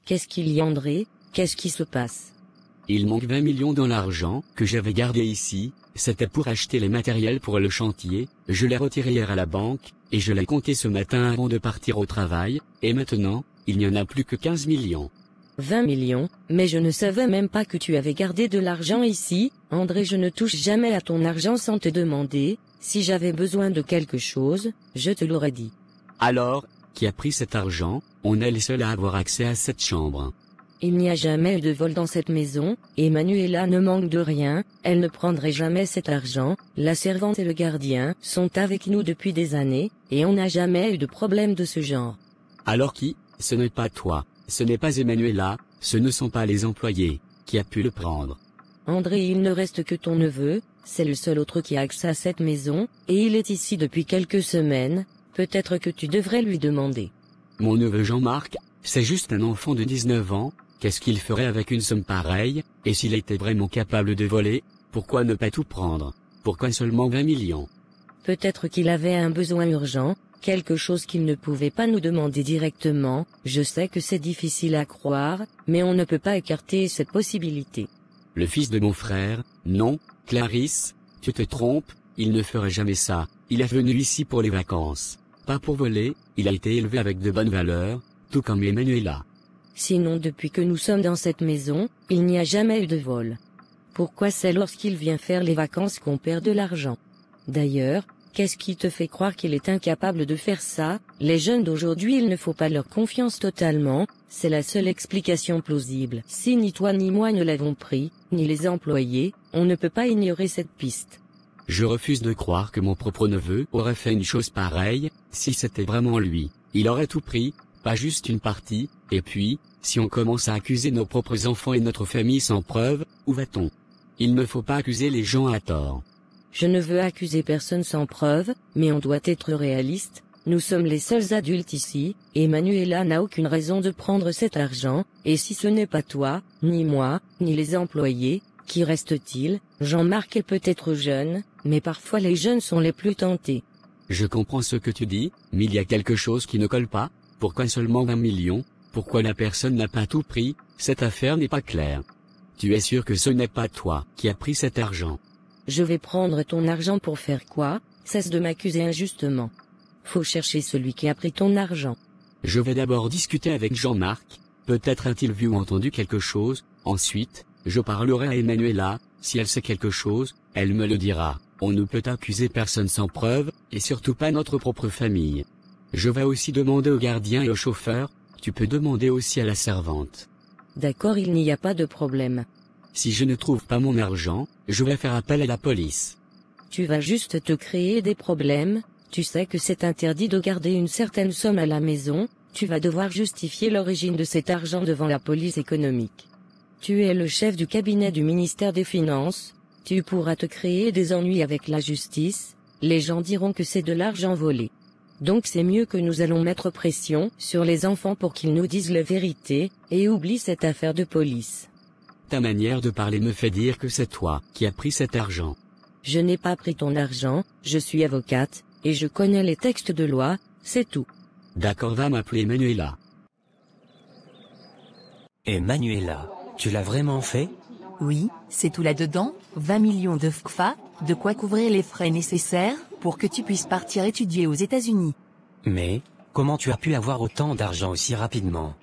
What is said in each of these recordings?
Qu'est-ce qu'il y a, André? Qu'est-ce qui se passe? Il manque 20 millions dans l'argent que j'avais gardé ici, c'était pour acheter les matériels pour le chantier, je l'ai retiré hier à la banque, et je l'ai compté ce matin avant de partir au travail, et maintenant, il n'y en a plus que 15 millions. 20 millions, mais je ne savais même pas que tu avais gardé de l'argent ici, André. Je ne touche jamais à ton argent sans te demander. Si j'avais besoin de quelque chose, je te l'aurais dit. Alors, qui a pris cet argent? On est les seuls à avoir accès à cette chambre. Il n'y a jamais eu de vol dans cette maison, et Manuela ne manque de rien, elle ne prendrait jamais cet argent. La servante et le gardien sont avec nous depuis des années, et on n'a jamais eu de problème de ce genre. Alors qui? Ce n'est pas toi, ce n'est pas Emmanuela, ce ne sont pas les employés, qui a pu le prendre. André, il ne reste que ton neveu, c'est le seul autre qui a accès à cette maison, et il est ici depuis quelques semaines, peut-être que tu devrais lui demander. Mon neveu Jean-Marc, c'est juste un enfant de 19 ans, qu'est-ce qu'il ferait avec une somme pareille? Et s'il était vraiment capable de voler, pourquoi ne pas tout prendre? Pourquoi seulement 20 millions? Peut-être qu'il avait un besoin urgent, quelque chose qu'il ne pouvait pas nous demander directement. Je sais que c'est difficile à croire, mais on ne peut pas écarter cette possibilité. Le fils de mon frère? Non, Clarisse, tu te trompes, il ne ferait jamais ça, il est venu ici pour les vacances. Pas pour voler, il a été élevé avec de bonnes valeurs, tout comme Emmanuela. Sinon, depuis que nous sommes dans cette maison, il n'y a jamais eu de vol. Pourquoi c'est lorsqu'il vient faire les vacances qu'on perd de l'argent? D'ailleurs, qu'est-ce qui te fait croire qu'il est incapable de faire ça? Les jeunes d'aujourd'hui, il ne faut pas leur confiance totalement, c'est la seule explication plausible. Si ni toi ni moi ne l'avons pris, ni les employés, on ne peut pas ignorer cette piste. Je refuse de croire que mon propre neveu aurait fait une chose pareille. Si c'était vraiment lui, il aurait tout pris, pas juste une partie. Et puis, si on commence à accuser nos propres enfants et notre famille sans preuve, où va-t-on? Il ne faut pas accuser les gens à tort. Je ne veux accuser personne sans preuve, mais on doit être réaliste. Nous sommes les seuls adultes ici, et Manuela n'a aucune raison de prendre cet argent, et si ce n'est pas toi, ni moi, ni les employés, qui reste-t-il? Jean-Marc est peut-être jeune, mais parfois les jeunes sont les plus tentés. Je comprends ce que tu dis, mais il y a quelque chose qui ne colle pas. Pourquoi seulement 20 millions? Pourquoi la personne n'a pas tout pris? Cette affaire n'est pas claire. Tu es sûr que ce n'est pas toi qui as pris cet argent? Je vais prendre ton argent pour faire quoi? Cesse de m'accuser injustement. Faut chercher celui qui a pris ton argent. Je vais d'abord discuter avec Jean-Marc, peut-être a-t-il vu ou entendu quelque chose, ensuite, je parlerai à Emmanuela, si elle sait quelque chose, elle me le dira. On ne peut accuser personne sans preuve, et surtout pas notre propre famille. Je vais aussi demander au gardien et au chauffeur, tu peux demander aussi à la servante. D'accord, il n'y a pas de problème. Si je ne trouve pas mon argent, je vais faire appel à la police. Tu vas juste te créer des problèmes, tu sais que c'est interdit de garder une certaine somme à la maison, tu vas devoir justifier l'origine de cet argent devant la police économique. Tu es le chef du cabinet du ministère des Finances, tu pourras te créer des ennuis avec la justice, les gens diront que c'est de l'argent volé. Donc c'est mieux que nous allons mettre pression sur les enfants pour qu'ils nous disent la vérité, et oublient cette affaire de police. Ta manière de parler me fait dire que c'est toi qui as pris cet argent. Je n'ai pas pris ton argent, je suis avocate, et je connais les textes de loi, c'est tout. D'accord, va m'appeler Manuela. Emmanuela, tu l'as vraiment fait? Oui, c'est tout là-dedans, 20 millions de FCFA, de quoi couvrir les frais nécessaires pour que tu puisses partir étudier aux États-Unis. Mais, comment tu as pu avoir autant d'argent aussi rapidement?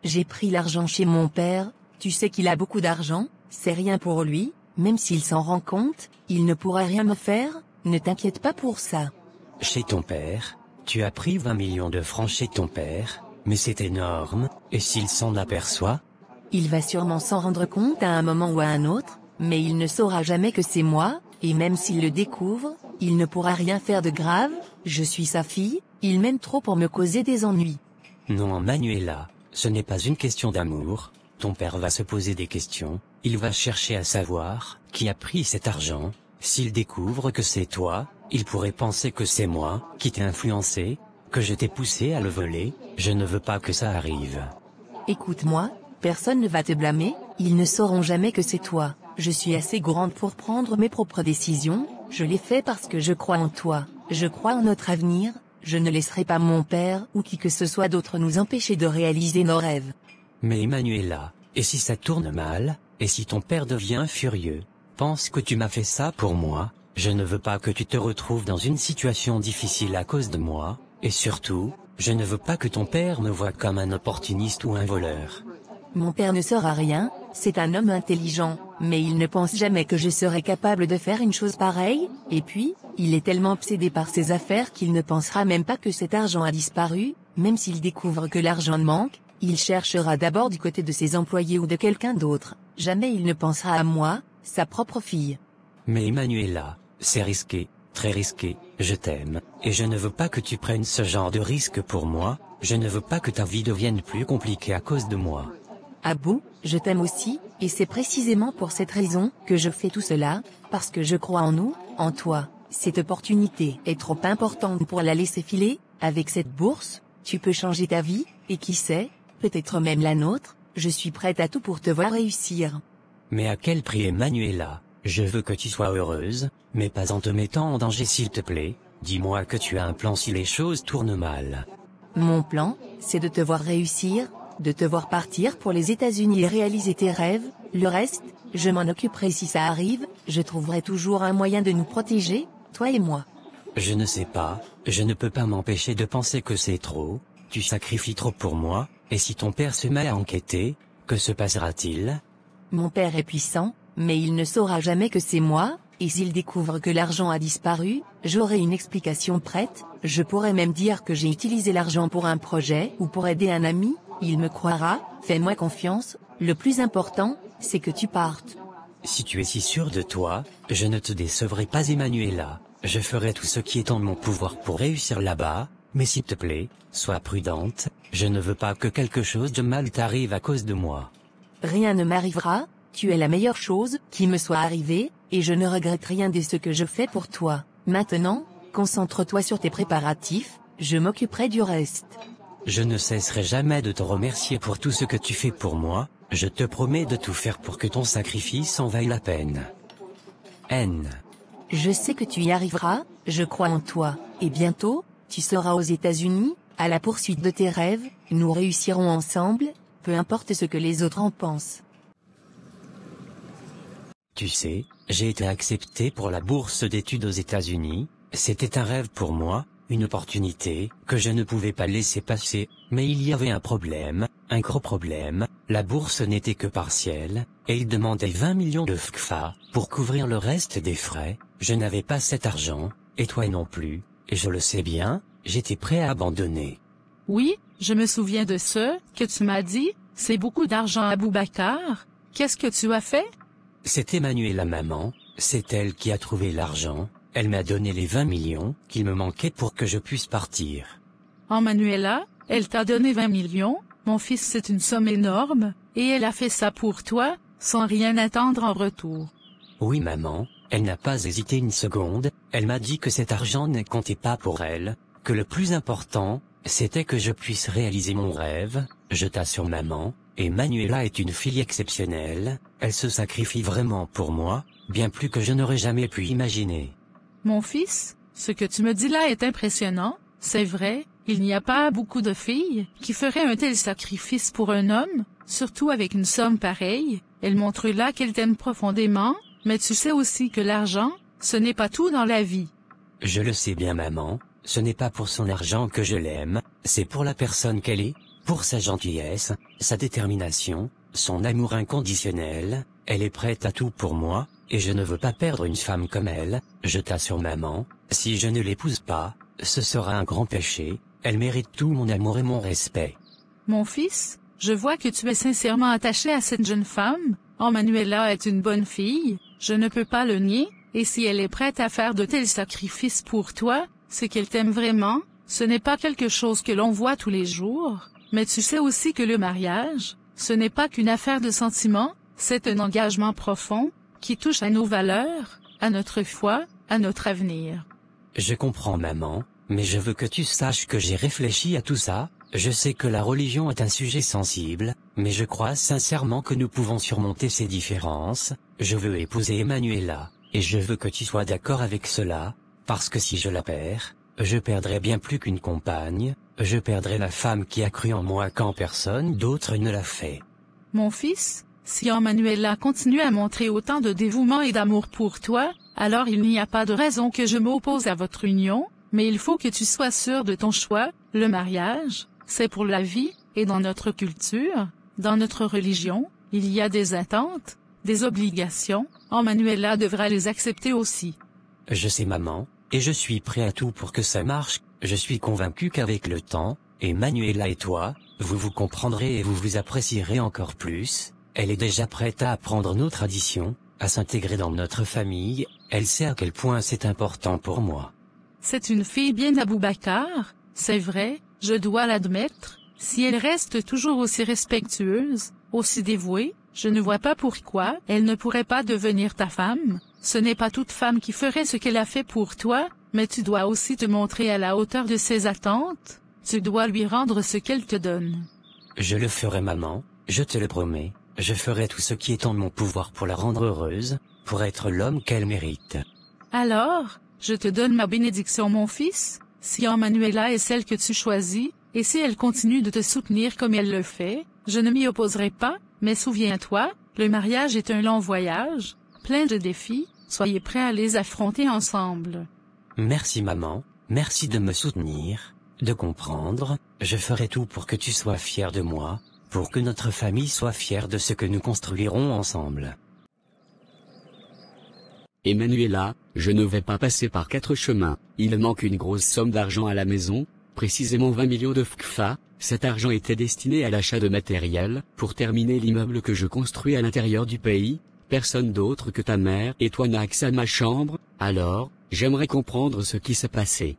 J'ai pris l'argent chez mon père, tu sais qu'il a beaucoup d'argent, c'est rien pour lui, même s'il s'en rend compte, il ne pourra rien me faire, ne t'inquiète pas pour ça. Chez ton père? Tu as pris 20 millions de francs chez ton père, mais c'est énorme, et s'il s'en aperçoit? Il va sûrement s'en rendre compte à un moment ou à un autre, mais il ne saura jamais que c'est moi, et même s'il le découvre, il ne pourra rien faire de grave, je suis sa fille, il m'aime trop pour me causer des ennuis. Non, Manuela, ce n'est pas une question d'amour, ton père va se poser des questions, il va chercher à savoir qui a pris cet argent, s'il découvre que c'est toi, il pourrait penser que c'est moi qui t'ai influencé, que je t'ai poussé à le voler, je ne veux pas que ça arrive. Écoute-moi, personne ne va te blâmer, ils ne sauront jamais que c'est toi. Je suis assez grande pour prendre mes propres décisions, je l'ai fait parce que je crois en toi, je crois en notre avenir, je ne laisserai pas mon père ou qui que ce soit d'autre nous empêcher de réaliser nos rêves. Mais Emmanuela, et si ça tourne mal, et si ton père devient furieux, pense que tu m'as fait ça pour moi, je ne veux pas que tu te retrouves dans une situation difficile à cause de moi, et surtout, je ne veux pas que ton père me voie comme un opportuniste ou un voleur. Mon père ne saura rien, c'est un homme intelligent, mais il ne pense jamais que je serais capable de faire une chose pareille, et puis, il est tellement obsédé par ses affaires qu'il ne pensera même pas que cet argent a disparu, même s'il découvre que l'argent manque, il cherchera d'abord du côté de ses employés ou de quelqu'un d'autre, jamais il ne pensera à moi, sa propre fille. Mais Emmanuela, c'est risqué, très risqué, je t'aime, et je ne veux pas que tu prennes ce genre de risque pour moi, je ne veux pas que ta vie devienne plus compliquée à cause de moi. Abou, je t'aime aussi, et c'est précisément pour cette raison que je fais tout cela, parce que je crois en nous, en toi. Cette opportunité est trop importante pour la laisser filer, avec cette bourse, tu peux changer ta vie, et qui sait, peut-être même la nôtre, je suis prête à tout pour te voir réussir. Mais à quel prix Emmanuela? Je veux que tu sois heureuse, mais pas en te mettant en danger s'il te plaît, dis-moi que tu as un plan si les choses tournent mal. Mon plan, c'est de te voir réussir, de te voir partir pour les États-Unis et réaliser tes rêves, le reste, je m'en occuperai si ça arrive, je trouverai toujours un moyen de nous protéger, toi et moi. Je ne sais pas, je ne peux pas m'empêcher de penser que c'est trop, tu sacrifies trop pour moi, et si ton père se met à enquêter, que se passera-t-il? Mon père est puissant, mais il ne saura jamais que c'est moi, et s'il découvre que l'argent a disparu, j'aurai une explication prête, je pourrais même dire que j'ai utilisé l'argent pour un projet ou pour aider un ami, il me croira, fais-moi confiance, le plus important, c'est que tu partes. Si tu es si sûr de toi, je ne te décevrai pas Emmanuela, je ferai tout ce qui est en mon pouvoir pour réussir là-bas, mais s'il te plaît, sois prudente, je ne veux pas que quelque chose de mal t'arrive à cause de moi. Rien ne m'arrivera, tu es la meilleure chose qui me soit arrivée, et je ne regrette rien de ce que je fais pour toi. Maintenant, concentre-toi sur tes préparatifs, je m'occuperai du reste. Je ne cesserai jamais de te remercier pour tout ce que tu fais pour moi, je te promets de tout faire pour que ton sacrifice en vaille la peine. N. Je sais que tu y arriveras, je crois en toi, et bientôt, tu seras aux États-Unis, à la poursuite de tes rêves, nous réussirons ensemble, peu importe ce que les autres en pensent. Tu sais, j'ai été accepté pour la bourse d'études aux États-Unis, c'était un rêve pour moi, une opportunité que je ne pouvais pas laisser passer, mais il y avait un problème, un gros problème, la bourse n'était que partielle, et il demandait 20 millions de FKFA pour couvrir le reste des frais, je n'avais pas cet argent, et toi non plus, et je le sais bien, j'étais prêt à abandonner. Oui, je me souviens de ce que tu m'as dit, c'est beaucoup d'argent à Boubacar, qu'est-ce que tu as fait? C'est Emmanuela maman, c'est elle qui a trouvé l'argent, elle m'a donné les 20 millions qu'il me manquait pour que je puisse partir. Emmanuela, elle t'a donné 20 millions, mon fils c'est une somme énorme, et elle a fait ça pour toi, sans rien attendre en retour. Oui maman, elle n'a pas hésité une seconde, elle m'a dit que cet argent ne comptait pas pour elle, que le plus important, c'était que je puisse réaliser mon rêve, je t'assure maman, Emmanuela est une fille exceptionnelle, elle se sacrifie vraiment pour moi, bien plus que je n'aurais jamais pu imaginer. Mon fils, ce que tu me dis là est impressionnant, c'est vrai, il n'y a pas beaucoup de filles qui feraient un tel sacrifice pour un homme, surtout avec une somme pareille, elle montre là qu'elle t'aime profondément, mais tu sais aussi que l'argent, ce n'est pas tout dans la vie. Je le sais bien maman, ce n'est pas pour son argent que je l'aime, c'est pour la personne qu'elle est, pour sa gentillesse, sa détermination, son amour inconditionnel, elle est prête à tout pour moi, et je ne veux pas perdre une femme comme elle, je t'assure maman, si je ne l'épouse pas, ce sera un grand péché, elle mérite tout mon amour et mon respect. Mon fils, je vois que tu es sincèrement attaché à cette jeune femme, Emmanuela est une bonne fille, je ne peux pas le nier, et si elle est prête à faire de tels sacrifices pour toi, c'est qu'elle t'aime vraiment, ce n'est pas quelque chose que l'on voit tous les jours, mais tu sais aussi que le mariage, ce n'est pas qu'une affaire de sentiments, c'est un engagement profond, qui touche à nos valeurs, à notre foi, à notre avenir. Je comprends maman, mais je veux que tu saches que j'ai réfléchi à tout ça, je sais que la religion est un sujet sensible, mais je crois sincèrement que nous pouvons surmonter ces différences, je veux épouser Emmanuela, et je veux que tu sois d'accord avec cela, parce que si je la perds, je perdrai bien plus qu'une compagne, je perdrai la femme qui a cru en moi quand personne d'autre ne l'a fait. Mon fils, si Emmanuela continue à montrer autant de dévouement et d'amour pour toi, alors il n'y a pas de raison que je m'oppose à votre union, mais il faut que tu sois sûr de ton choix. Le mariage, c'est pour la vie, et dans notre culture, dans notre religion, il y a des attentes, des obligations, Emmanuela devra les accepter aussi. Je sais maman, et je suis prêt à tout pour que ça marche. Je suis convaincu qu'avec le temps, Emmanuela et toi, vous vous comprendrez et vous vous apprécierez encore plus. Elle est déjà prête à apprendre nos traditions, à s'intégrer dans notre famille, elle sait à quel point c'est important pour moi. C'est une fille bien Aboubakar, c'est vrai, je dois l'admettre. Si elle reste toujours aussi respectueuse, aussi dévouée, je ne vois pas pourquoi elle ne pourrait pas devenir ta femme. Ce n'est pas toute femme qui ferait ce qu'elle a fait pour toi, mais tu dois aussi te montrer à la hauteur de ses attentes. Tu dois lui rendre ce qu'elle te donne. Je le ferai maman, je te le promets. Je ferai tout ce qui est en mon pouvoir pour la rendre heureuse, pour être l'homme qu'elle mérite. Alors, je te donne ma bénédiction mon fils, si Emmanuela est celle que tu choisis, et si elle continue de te soutenir comme elle le fait, je ne m'y opposerai pas, mais souviens-toi, le mariage est un long voyage, plein de défis, soyez prêts à les affronter ensemble. Merci maman, merci de me soutenir, de comprendre, je ferai tout pour que tu sois fière de moi, pour que notre famille soit fière de ce que nous construirons ensemble. Emmanuela, je ne vais pas passer par 4 chemins, il manque une grosse somme d'argent à la maison, précisément 20 millions de FKFA, cet argent était destiné à l'achat de matériel, pour terminer l'immeuble que je construis à l'intérieur du pays, personne d'autre que ta mère et toi n'a accès à ma chambre, alors, j'aimerais comprendre ce qui s'est passé.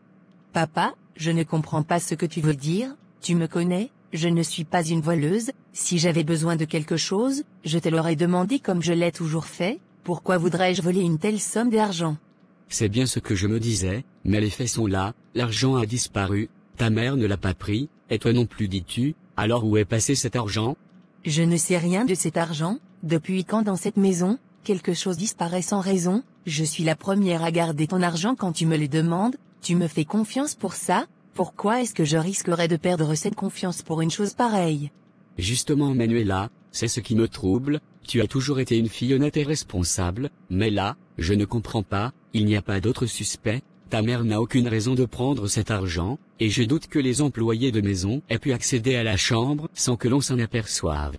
Papa, je ne comprends pas ce que tu veux dire, tu me connais? Je ne suis pas une voleuse, si j'avais besoin de quelque chose, je te l'aurais demandé comme je l'ai toujours fait, pourquoi voudrais-je voler une telle somme d'argent? C'est bien ce que je me disais, mais les faits sont là, l'argent a disparu, ta mère ne l'a pas pris, et toi non plus dis-tu, alors où est passé cet argent? Je ne sais rien de cet argent, depuis quand dans cette maison, quelque chose disparaît sans raison, je suis la première à garder ton argent quand tu me le demandes, tu me fais confiance pour ça? Pourquoi est-ce que je risquerais de perdre cette confiance pour une chose pareille? Justement Emmanuela, c'est ce qui me trouble, tu as toujours été une fille honnête et responsable, mais là, je ne comprends pas, il n'y a pas d'autre suspect, ta mère n'a aucune raison de prendre cet argent, et je doute que les employés de maison aient pu accéder à la chambre sans que l'on s'en aperçoive.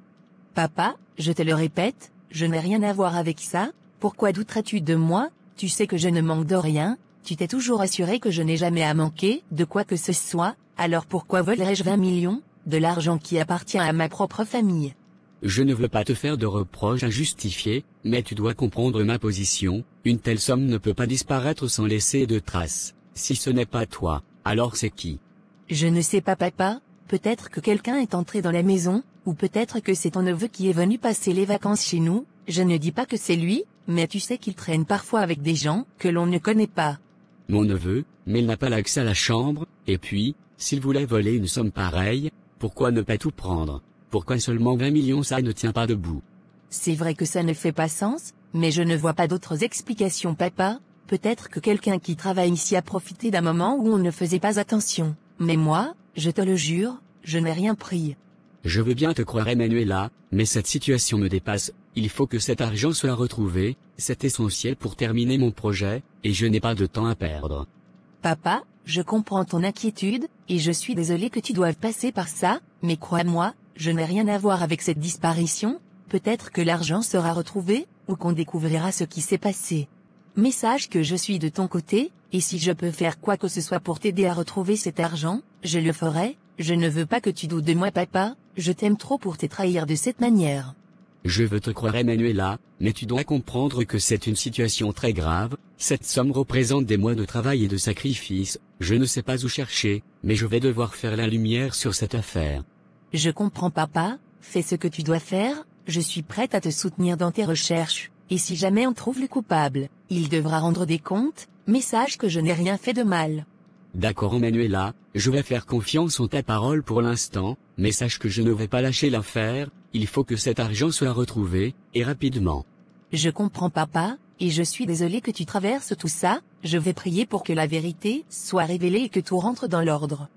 Papa, je te le répète, je n'ai rien à voir avec ça, pourquoi douterais-tu de moi? Tu sais que je ne manque de rien. Tu t'es toujours assuré que je n'ai jamais à manquer de quoi que ce soit, alors pourquoi volerais-je 20 millions, de l'argent qui appartient à ma propre famille? Je ne veux pas te faire de reproches injustifiés, mais tu dois comprendre ma position, une telle somme ne peut pas disparaître sans laisser de traces. Si ce n'est pas toi, alors c'est qui? Je ne sais pas papa, peut-être que quelqu'un est entré dans la maison, ou peut-être que c'est ton neveu qui est venu passer les vacances chez nous, je ne dis pas que c'est lui, mais tu sais qu'il traîne parfois avec des gens que l'on ne connaît pas. Mon neveu, mais il n'a pas l'accès à la chambre, et puis, s'il voulait voler une somme pareille, pourquoi ne pas tout prendre? Pourquoi seulement 20 millions? Ça ne tient pas debout. C'est vrai que ça ne fait pas sens, mais je ne vois pas d'autres explications papa, peut-être que quelqu'un qui travaille ici a profité d'un moment où on ne faisait pas attention, mais moi, je te le jure, je n'ai rien pris. Je veux bien te croire Emmanuela, mais cette situation me dépasse, il faut que cet argent soit retrouvé, c'est essentiel pour terminer mon projet, et je n'ai pas de temps à perdre. Papa, je comprends ton inquiétude, et je suis désolé que tu doives passer par ça, mais crois-moi, je n'ai rien à voir avec cette disparition, peut-être que l'argent sera retrouvé, ou qu'on découvrira ce qui s'est passé. Mais sache que je suis de ton côté, et si je peux faire quoi que ce soit pour t'aider à retrouver cet argent, je le ferai, je ne veux pas que tu doutes de moi papa, je t'aime trop pour te trahir de cette manière. Je veux te croire Emmanuela, mais tu dois comprendre que c'est une situation très grave, cette somme représente des mois de travail et de sacrifice, je ne sais pas où chercher, mais je vais devoir faire la lumière sur cette affaire. Je comprends papa, fais ce que tu dois faire, je suis prête à te soutenir dans tes recherches, et si jamais on trouve le coupable, il devra rendre des comptes, mais sache que je n'ai rien fait de mal. D'accord Emmanuela, je vais faire confiance en ta parole pour l'instant, mais sache que je ne vais pas lâcher l'affaire, il faut que cet argent soit retrouvé, et rapidement. Je comprends papa, et je suis désolée que tu traverses tout ça, je vais prier pour que la vérité soit révélée et que tout rentre dans l'ordre.